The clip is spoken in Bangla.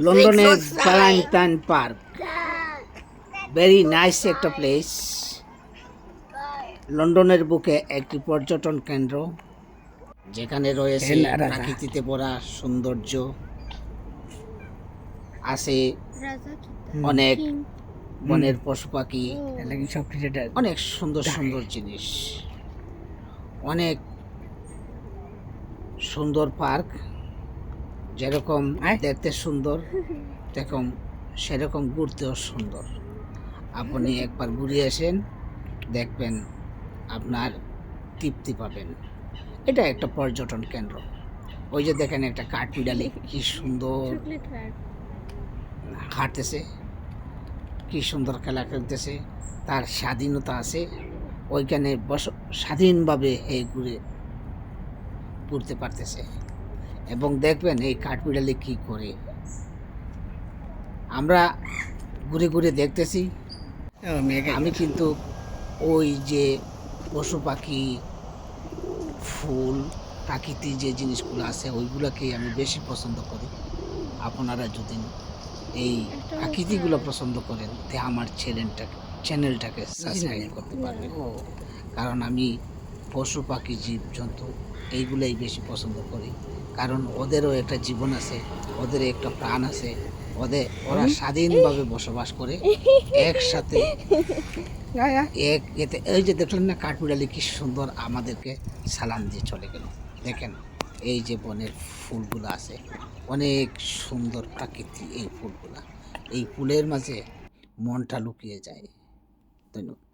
লন্ডনের ভ্যালেন্টাইন পার্ক ভেরি নাইস একটা প্লেস। লন্ডনের বুকে একটি পর্যটন কেন্দ্র, যেখানে রয়েছে প্রাকৃতিতে ভরা সৌন্দর্য, আছে অনেক বনের পশু পাখি, অনেক সুন্দর সুন্দর জিনিস, অনেক সুন্দর পার্ক। যেরকম দেখতে সুন্দর তেরকম সেরকম ঘুরতেও সুন্দর। আপনি একবার ঘুরে আসেন, দেখবেন আপনার তৃপ্তি পাবেন। এটা একটা পর্যটন কেন্দ্র। ওই যে দেখেন একটা কাঠবিড়ালি কি সুন্দর হাঁটতেছে, কি সুন্দর খেলা খেলতেছে, তার স্বাধীনতা আছে। ওইখানে স্বাধীনভাবে ঘুরতে পারতেছে। এবং দেখবেন এই কাঠবিড়ালি কি করে। আমরা ঘুরে ঘুরে দেখতেছি, আমি কিন্তু ওই যে পশু পাখি, ফুল, প্রাকৃতিক যে জিনিসগুলো আছে ওইগুলোকেই আমি বেশি পছন্দ করি। আপনারা যদি এই প্রাকৃতিকগুলো পছন্দ করেন তে আমার চ্যানেলটাকে সাবস্ক্রাইব করতে পারবেন। কারণ আমি পশু পাখি জীবজন্তু এইগুলোই বেশি পছন্দ করি। কারণ ওদেরও একটা জীবন আছে, ওদের একটা প্রাণ আছে, ওরা স্বাধীনভাবে বসবাস করে একসাথে। এতে এই যে দেখলেন না কাঠবিড়ালি কি সুন্দর আমাদেরকে সালাম দিয়ে চলে গেল। দেখেন এই যে বনের ফুলগুলো আছে, অনেক সুন্দর প্রাকৃতিক এই ফুলগুলা। এই ফুলের মাঝে মনটা লুকিয়ে যায়। ধন্যবাদ।